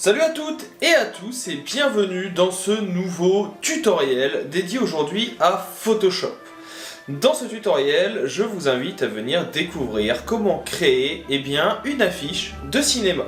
Salut à toutes et à tous et bienvenue dans ce nouveau tutoriel dédié aujourd'hui à Photoshop. Dans ce tutoriel, je vous invite à venir découvrir comment créer une affiche de cinéma.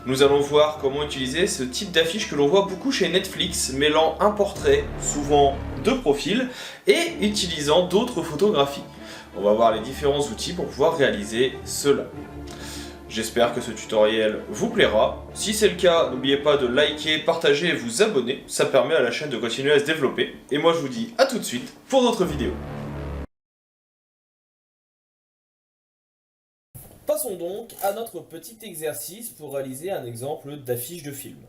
Nous allons voir comment utiliser ce type d'affiche que l'on voit beaucoup chez Netflix, mêlant un portrait, souvent de profil, et utilisant d'autres photographies. On va voir les différents outils pour pouvoir réaliser cela. J'espère que ce tutoriel vous plaira. Si c'est le cas, n'oubliez pas de liker, partager et vous abonner. Ça permet à la chaîne de continuer à se développer. Et moi je vous dis à tout de suite pour d'autres vidéos. Passons donc à notre petit exercice pour réaliser un exemple d'affiche de film.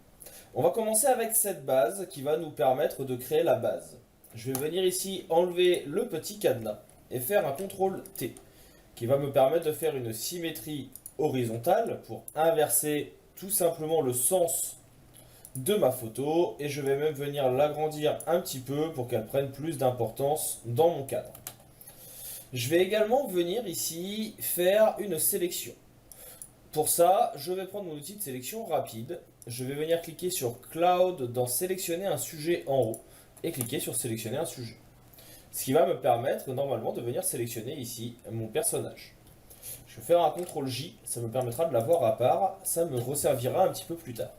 On va commencer avec cette base qui va nous permettre de créer la base. Je vais venir ici enlever le petit cadenas et faire un CTRL T qui va me permettre de faire une symétrie horizontale pour inverser tout simplement le sens de ma photo, et je vais même venir l'agrandir un petit peu pour qu'elle prenne plus d'importance dans mon cadre. Je vais également venir ici faire une sélection. Pour ça, je vais prendre mon outil de sélection rapide. Je vais venir cliquer sur Cloud dans sélectionner un sujet en haut et cliquer sur sélectionner un sujet. Ce qui va me permettre normalement de venir sélectionner ici mon personnage. Je vais faire un CTRL J, ça me permettra de l'avoir à part, ça me resservira un petit peu plus tard.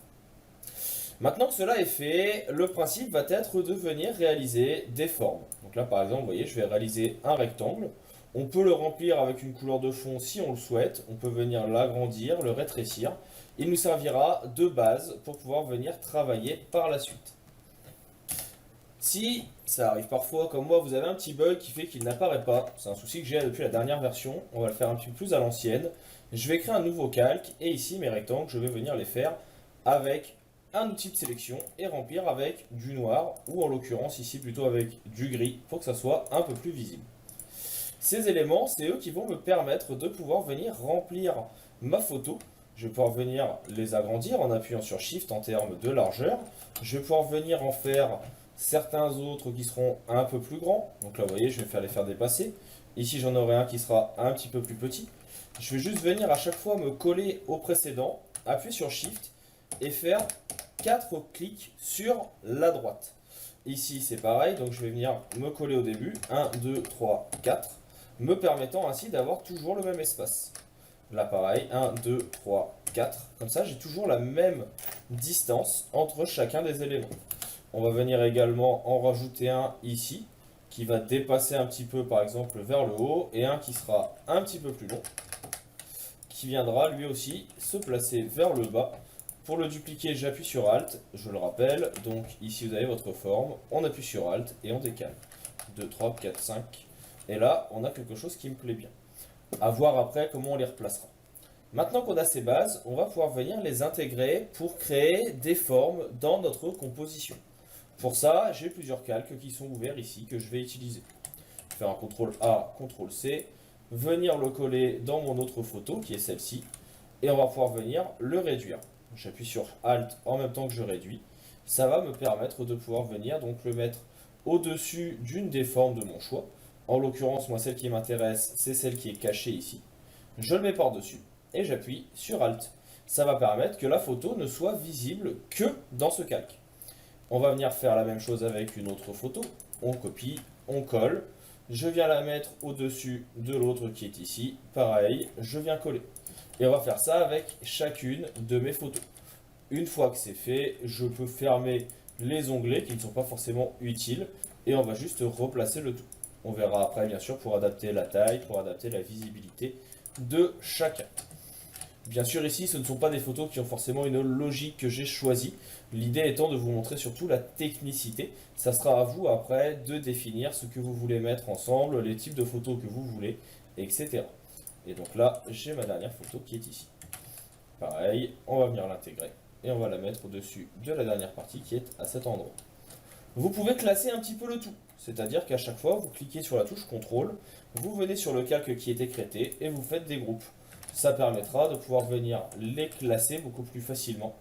Maintenant que cela est fait, le principe va être de venir réaliser des formes. Donc là par exemple, vous voyez, je vais réaliser un rectangle. On peut le remplir avec une couleur de fond si on le souhaite. On peut venir l'agrandir, le rétrécir. Il nous servira de base pour pouvoir venir travailler par la suite. Si ça arrive parfois, comme moi, vous avez un petit bug qui fait qu'il n'apparaît pas, c'est un souci que j'ai depuis la dernière version, on va le faire un petit peu plus à l'ancienne. Je vais créer un nouveau calque, et ici mes rectangles, je vais venir les faire avec un outil de sélection et remplir avec du noir, ou en l'occurrence ici plutôt avec du gris, pour que ça soit un peu plus visible. Ces éléments, c'est eux qui vont me permettre de pouvoir venir remplir ma photo. Je vais pouvoir venir les agrandir en appuyant sur Shift en termes de largeur. Je vais pouvoir venir en faire certains autres qui seront un peu plus grands. Donc là, vous voyez, je vais les faire dépasser. Ici, j'en aurai un qui sera un petit peu plus petit. Je vais juste venir à chaque fois me coller au précédent, appuyer sur Shift et faire 4 clics sur la droite. Ici, c'est pareil, donc je vais venir me coller au début. 1, 2, 3, 4, me permettant ainsi d'avoir toujours le même espace. Là, pareil, 1, 2, 3, 4. Comme ça, j'ai toujours la même distance entre chacun des éléments. On va venir également en rajouter un ici, qui va dépasser un petit peu par exemple vers le haut, et un qui sera un petit peu plus long, qui viendra lui aussi se placer vers le bas. Pour le dupliquer, j'appuie sur Alt, je le rappelle, donc ici vous avez votre forme, on appuie sur Alt et on décale. 2, 3, 4, 5, et là on a quelque chose qui me plaît bien. À voir après comment on les replacera. Maintenant qu'on a ces bases, on va pouvoir venir les intégrer pour créer des formes dans notre composition. Pour ça, j'ai plusieurs calques qui sont ouverts ici que je vais utiliser. Faire un CTRL A, CTRL C, venir le coller dans mon autre photo qui est celle-ci, et on va pouvoir venir le réduire. J'appuie sur Alt en même temps que je réduis. Ça va me permettre de pouvoir venir donc le mettre au-dessus d'une des formes de mon choix. En l'occurrence, moi, celle qui m'intéresse, c'est celle qui est cachée ici. Je le mets par-dessus et j'appuie sur Alt. Ça va permettre que la photo ne soit visible que dans ce calque. On va venir faire la même chose avec une autre photo. On copie, on colle. Je viens la mettre au-dessus de l'autre qui est ici. Pareil, je viens coller. Et on va faire ça avec chacune de mes photos. Une fois que c'est fait, je peux fermer les onglets qui ne sont pas forcément utiles. Et on va juste replacer le tout. On verra après, bien sûr, pour adapter la taille, pour adapter la visibilité de chacun. Bien sûr, ici, ce ne sont pas des photos qui ont forcément une logique que j'ai choisie. L'idée étant de vous montrer surtout la technicité. Ça sera à vous après de définir ce que vous voulez mettre ensemble, les types de photos que vous voulez, etc. Et donc là, j'ai ma dernière photo qui est ici. Pareil, on va venir l'intégrer et on va la mettre au-dessus de la dernière partie qui est à cet endroit. Vous pouvez classer un petit peu le tout. C'est-à-dire qu'à chaque fois, vous cliquez sur la touche CTRL, vous venez sur le calque qui est écrêté et vous faites des groupes. Ça permettra de pouvoir venir les classer beaucoup plus facilement,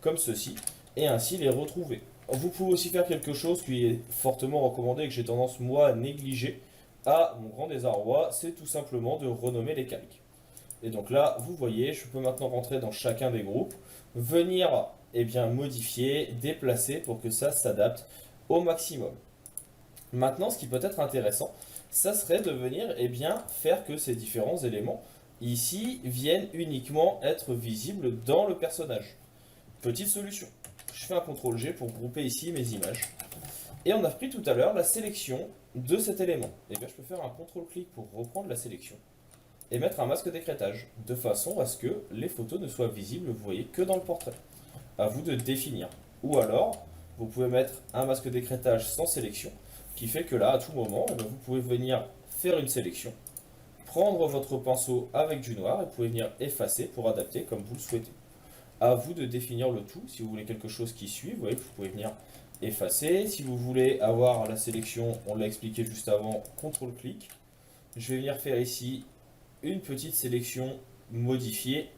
comme ceci, et ainsi les retrouver. Vous pouvez aussi faire quelque chose qui est fortement recommandé et que j'ai tendance, moi, à négliger, à mon grand désarroi, c'est tout simplement de renommer les calques. Et donc là, vous voyez, je peux maintenant rentrer dans chacun des groupes, venir eh bien, modifier, déplacer pour que ça s'adapte au maximum. Maintenant, ce qui peut être intéressant, ça serait de venir eh bien, faire que ces différents éléments ici viennent uniquement être visibles dans le personnage. Petite solution. Je fais un CTRL G pour grouper ici mes images. Et on a pris tout à l'heure la sélection de cet élément. Et bien je peux faire un CTRL-clic pour reprendre la sélection et mettre un masque d'écrêtage, de façon à ce que les photos ne soient visibles, vous voyez, que dans le portrait. À vous de définir. Ou alors, vous pouvez mettre un masque d'écrêtage sans sélection, qui fait que là, à tout moment, eh bien, vous pouvez venir faire une sélection, prendre votre pinceau avec du noir et vous pouvez venir effacer pour adapter comme vous le souhaitez. À vous de définir le tout. Si vous voulez quelque chose qui suit, vous voyez que vous pouvez venir effacer. Si vous voulez avoir la sélection, on l'a expliqué juste avant, CTRL-clic. Je vais venir faire ici une petite sélection modifiée,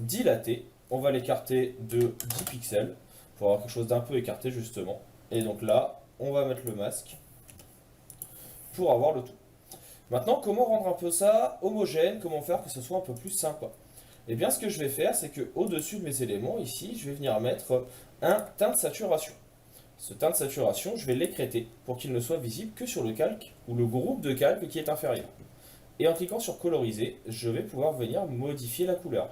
dilatée. On va l'écarter de 10 pixels pour avoir quelque chose d'un peu écarté justement. Et donc là, on va mettre le masque pour avoir le tout. Maintenant, comment rendre un peu ça homogène, comment faire que ce soit un peu plus sympa? Et bien ce que je vais faire, c'est que au-dessus de mes éléments, ici, je vais venir mettre un teint de saturation. Ce teint de saturation, je vais l'écrêter pour qu'il ne soit visible que sur le calque ou le groupe de calques qui est inférieur. Et en cliquant sur coloriser, je vais pouvoir venir modifier la couleur.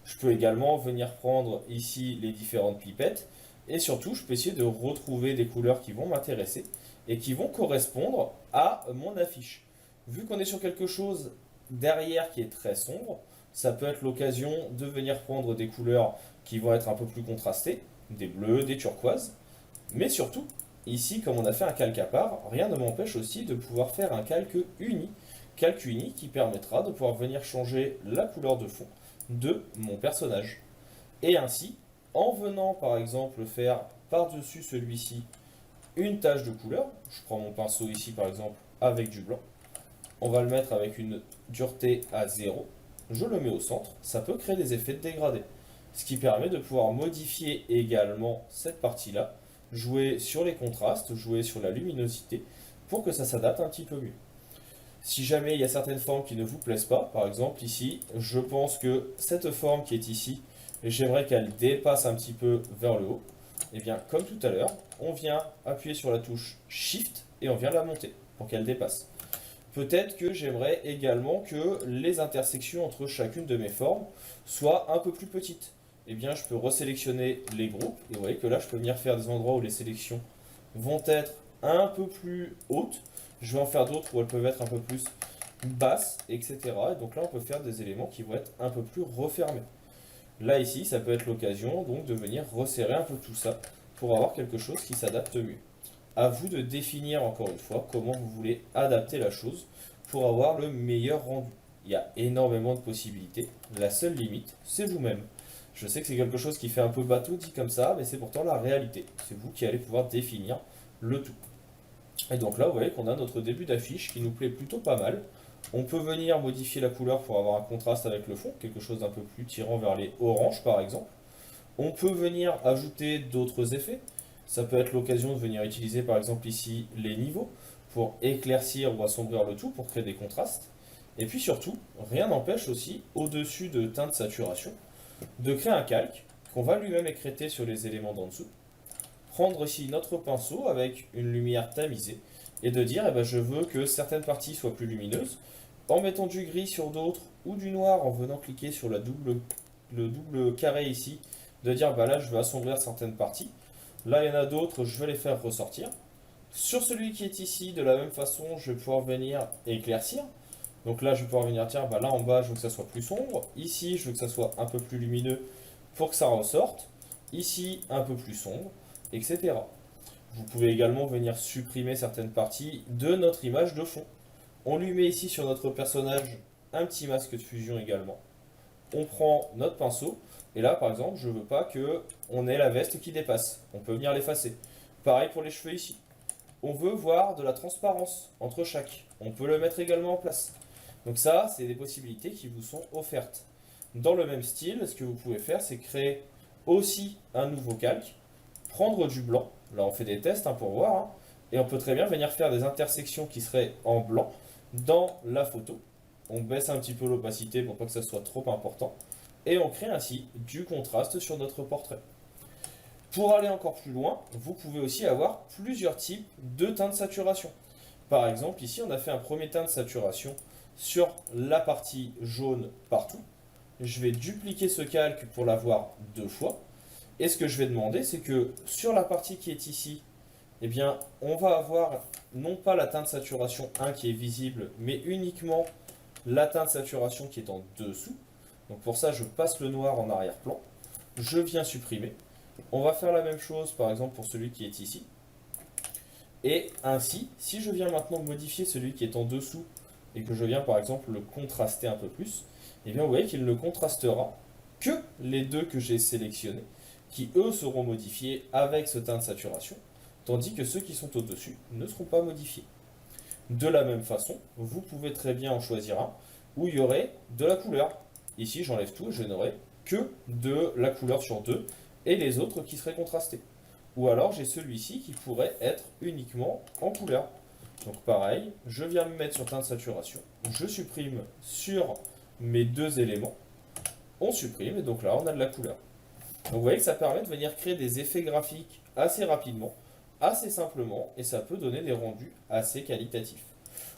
Je peux également venir prendre ici les différentes pipettes et surtout je peux essayer de retrouver des couleurs qui vont m'intéresser et qui vont correspondre à mon affiche. Vu qu'on est sur quelque chose derrière qui est très sombre, ça peut être l'occasion de venir prendre des couleurs qui vont être un peu plus contrastées, des bleus, des turquoises, mais surtout, ici comme on a fait un calque à part, rien ne m'empêche aussi de pouvoir faire un calque uni qui permettra de pouvoir venir changer la couleur de fond de mon personnage. Et ainsi, en venant par exemple faire par-dessus celui-ci une tache de couleur, je prends mon pinceau ici par exemple avec du blanc, on va le mettre avec une dureté à 0, je le mets au centre, ça peut créer des effets de dégradé. Ce qui permet de pouvoir modifier également cette partie-là, jouer sur les contrastes, jouer sur la luminosité, pour que ça s'adapte un petit peu mieux. Si jamais il y a certaines formes qui ne vous plaisent pas, par exemple ici, je pense que cette forme qui est ici, j'aimerais qu'elle dépasse un petit peu vers le haut. Et bien comme tout à l'heure, on vient appuyer sur la touche Shift et on vient la monter pour qu'elle dépasse. Peut-être que j'aimerais également que les intersections entre chacune de mes formes soient un peu plus petites. Et bien je peux resélectionner les groupes et vous voyez que là je peux venir faire des endroits où les sélections vont être un peu plus hautes. Je vais en faire d'autres où elles peuvent être un peu plus basses, etc. Et donc là, on peut faire des éléments qui vont être un peu plus refermés. Là, ici, ça peut être l'occasion donc de venir resserrer un peu tout ça pour avoir quelque chose qui s'adapte mieux. À vous de définir encore une fois comment vous voulez adapter la chose pour avoir le meilleur rendu. Il y a énormément de possibilités. La seule limite, c'est vous-même. Je sais que c'est quelque chose qui fait un peu bateau dit comme ça, mais c'est pourtant la réalité. C'est vous qui allez pouvoir définir le tout. Et donc là, vous voyez qu'on a notre début d'affiche qui nous plaît plutôt pas mal. On peut venir modifier la couleur pour avoir un contraste avec le fond, quelque chose d'un peu plus tirant vers les oranges par exemple. On peut venir ajouter d'autres effets. Ça peut être l'occasion de venir utiliser par exemple ici les niveaux pour éclaircir ou assombrir le tout, pour créer des contrastes. Et puis surtout, rien n'empêche aussi, au-dessus de teint de saturation, de créer un calque qu'on va lui-même écrêter sur les éléments d'en dessous. Prendre ici notre pinceau avec une lumière tamisée et de dire eh ben, je veux que certaines parties soient plus lumineuses en mettant du gris sur d'autres ou du noir en venant cliquer sur le double carré ici, de dire bah là je veux assombrir certaines parties, là il y en a d'autres, je vais les faire ressortir. Sur celui qui est ici, de la même façon, je vais pouvoir venir éclaircir. Donc là je vais pouvoir venir dire bah là en bas je veux que ça soit plus sombre, ici je veux que ça soit un peu plus lumineux pour que ça ressorte, ici un peu plus sombre, etc. Vous pouvez également venir supprimer certaines parties de notre image de fond. On lui met ici sur notre personnage un petit masque de fusion également. On prend notre pinceau et là par exemple je ne veux pas que on ait la veste qui dépasse. On peut venir l'effacer. Pareil pour les cheveux ici. On veut voir de la transparence entre chaque. On peut le mettre également en place. Donc ça, c'est des possibilités qui vous sont offertes. Dans le même style, ce que vous pouvez faire, c'est créer aussi un nouveau calque, prendre du blanc, là on fait des tests pour voir, hein, et on peut très bien venir faire des intersections qui seraient en blanc dans la photo. On baisse un petit peu l'opacité pour pas que ça soit trop important, et on crée ainsi du contraste sur notre portrait. Pour aller encore plus loin, vous pouvez aussi avoir plusieurs types de teintes de saturation. Par exemple, ici, on a fait un premier teint de saturation sur la partie jaune partout. Je vais dupliquer ce calque pour l'avoir 2 fois. Et ce que je vais demander, c'est que sur la partie qui est ici, eh bien, on va avoir non pas la teinte de saturation 1 qui est visible, mais uniquement la teinte de saturation qui est en dessous. Donc pour ça, je passe le noir en arrière-plan. Je viens supprimer. On va faire la même chose, par exemple, pour celui qui est ici. Et ainsi, si je viens maintenant modifier celui qui est en dessous, et que je viens, par exemple, le contraster un peu plus, eh bien, vous voyez qu'il ne contrastera que les deux que j'ai sélectionnés, qui, eux, seront modifiés avec ce teint de saturation, tandis que ceux qui sont au-dessus ne seront pas modifiés. De la même façon, vous pouvez très bien en choisir un où il y aurait de la couleur. Ici, j'enlève tout et je n'aurai que de la couleur sur deux et les autres qui seraient contrastés. Ou alors, j'ai celui-ci qui pourrait être uniquement en couleur. Donc pareil, je viens me mettre sur teint de saturation, je supprime sur mes deux éléments, on supprime et donc là on a de la couleur. Donc vous voyez que ça permet de venir créer des effets graphiques assez rapidement, assez simplement, et ça peut donner des rendus assez qualitatifs.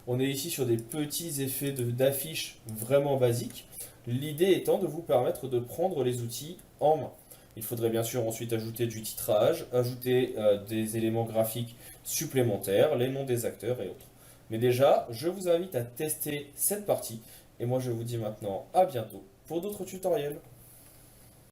On est ici sur des petits effets d'affiches vraiment basiques, l'idée étant de vous permettre de prendre les outils en main. Il faudrait bien sûr ensuite ajouter du titrage, ajouter des éléments graphiques supplémentaires, les noms des acteurs et autres. Mais déjà, je vous invite à tester cette partie, et moi je vous dis maintenant à bientôt pour d'autres tutoriels.